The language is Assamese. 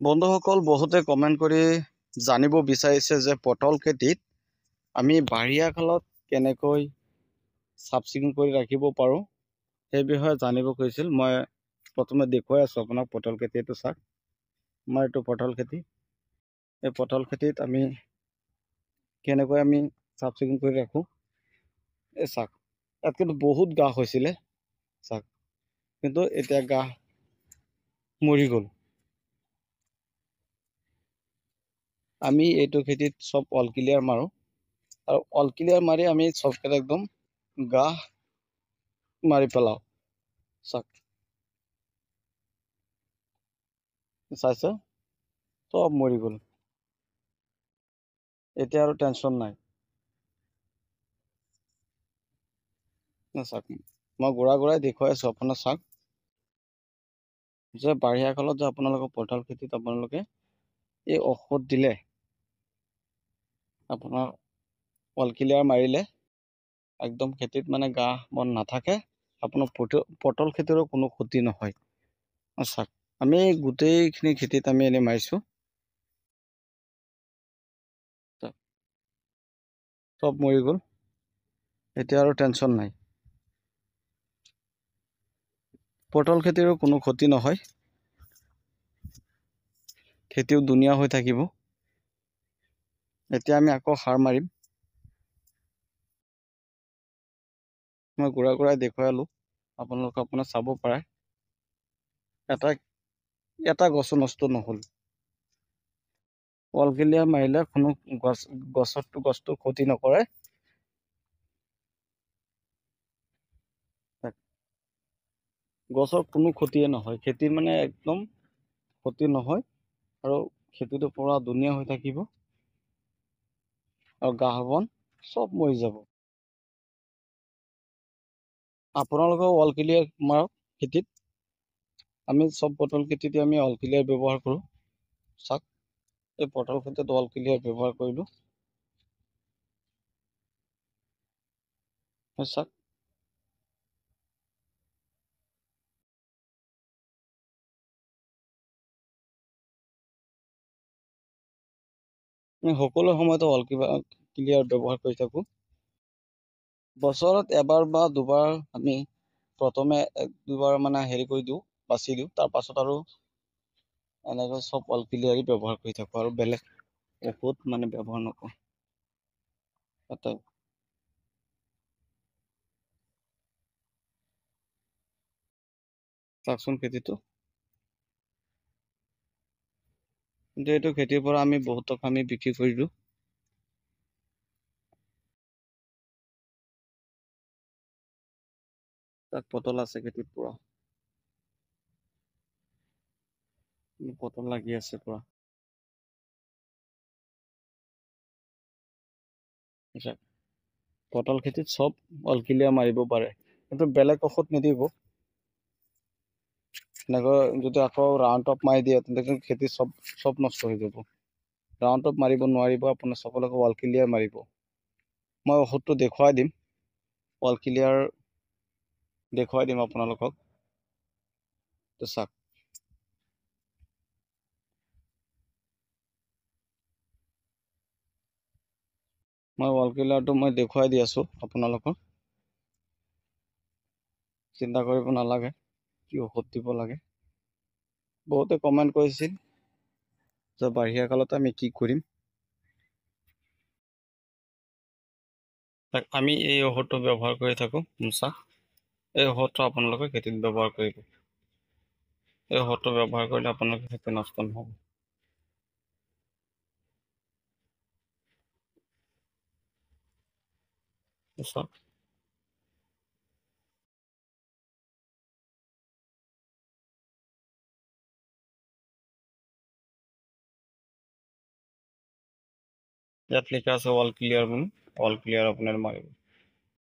বন্ধুসকল বহুতে কমেন্ট কৰি জানিব বিচাৰিছে যে পটল খেতিত আমি বাৰিষা কালত কেনেকৈ চাফ চিকুণ কৰি ৰাখিব পাৰোঁ সেই বিষয়ে জানিব খুজিছিল। মই প্ৰথমে দেখুৱাই আছোঁ আপোনাক পটল খেতি। এইটো চাওক, আমাৰ এইটো পটল খেতি। এই পটল খেতিত আমি কেনেকৈ আমি চাফ চিকুণ কৰি ৰাখোঁ। এই চাওক, ইয়াত কিন্তু বহুত গাহ হৈছিলে, চাওক, কিন্তু এতিয়া গাহ মৰি গ'ল। আমি এইটো খেতিত সব অল ক্লিয়াৰ মাৰোঁ আৰু অল ক্লিয়াৰ মাৰি আমি চবকেইটা একদম গাহ মাৰি পেলাওঁ। চাওক, চাইছে, চব মৰি গ'ল। এতিয়া আৰু টেনশ্যন নাই। চাওক, মই ঘূৰাই দেখুৱাই আছোঁ আপোনাক। চাওক যে বাৰিষা কালত যে আপোনালোকৰ পটল খেতিত আপোনালোকে এই ঔষধ দিলে, আপোনাৰ অল ক্লিয়াৰ মাৰিলে একদম খেতিত মানে গাহ বন নাথাকে, আপোনাৰ পটল খেতিৰো কোনো ক্ষতি নহয়। চাওক, আমি গোটেইখিনি খেতিত আমি এনেই মাৰিছোঁ, চব মৰি গ'ল। এতিয়া আৰু টেনশ্যন নাই, পটল খেতিৰো কোনো ক্ষতি নহয়, খেতিও ধুনীয়া হৈ থাকিব। এতিয়া আমি আকৌ সাৰ মাৰিম। মই ঘূৰাই দেখুৱালোঁ, আপোনালোকে চাব পাৰে। এটা গছো নষ্ট নহ'ল। অল ক্লিয়াৰ মাৰিলে কোনো গছটো ক্ষতি নকৰে। গছৰ কোনো ক্ষতিয়ে নহয়, খেতিৰ মানে একদম ক্ষতি নহয় আৰু খেতিটো পুৰা ধুনীয়া হৈ থাকিব আৰু গাহ বন চব মৰি যাব। আপোনালোকেও অল ক্লিয়াৰ মাৰক খেতিত। আমি চব পটল খেতিতে আমি অল ক্লিয়াৰ ব্যৱহাৰ কৰোঁ। চাওক, এই পটল খেতিত অল ক্লিয়াৰ ব্যৱহাৰ কৰিলোঁ। চাওক, আমি সকলো সময়তে অল ক্লিয়াৰ ব্যৱহাৰ কৰি থাকোঁ। বছৰত এবাৰ বা দুবাৰ আমি প্ৰথমে দুবাৰ মানে হেৰি কৰি দিওঁ, বাছি দিওঁ, তাৰ পাছত আৰু এনেকৈ চব অল ক্লিয়াৰ ব্যৱহাৰ কৰি থাকোঁ আৰু বেলেগ ঔষধ মানে ব্যৱহাৰ নকৰোঁ। তাতে চাওকচোন খেতিটো, কিন্তু এইটো খেতিৰ পৰা আমি বহুতক আমি বিক্ৰী কৰিলোঁ। তাত পটল আছে খেতিত পুৰা, পটল লাগি আছে পুৰা। পটল খেতিত চব অল ক্লিয়াৰ মাৰিব পাৰে, কিন্তু বেলেগ ঔষধ নিদিব। এনেকৈ যদি আকৌ ৰাউণ্ড আপ মাৰি দিয়ে তেন্তে খেতি চব নষ্ট হৈ যাব। ৰাউণ্ড আপ মাৰিব নোৱাৰিব, আপোনাৰ সকলোকে অল ক্লিয়াৰ মাৰিব। মই ঔষধটো দেখুৱাই দিম, অল ক্লিয়াৰ দেখুৱাই দিম আপোনালোকক। চাওক, মই অল ক্লিয়াৰটো মই দেখুৱাই দি আছোঁ আপোনালোকক। চিন্তা কৰিব নালাগে কি ঔষধ দিব লাগে। বহুতে কমেণ্ট কৰিছিল যে বাৰিষা কালত আমি কি কৰিম। আমি এই ঔষধটো ব্যৱহাৰ কৰি থাকোঁ, এই ঔষধটো আপোনালোকে খেতিত ব্যৱহাৰ কৰিব। এই ঔষধটো ব্যৱহাৰ কৰিলে আপোনালোকে খেতি নষ্ট নহ'ব। চাওক, ইয়াত লিখা আছে অল ক্লিয়াৰ বুলি, অল ক্লিয়াৰ আপোনাৰ মাৰিব।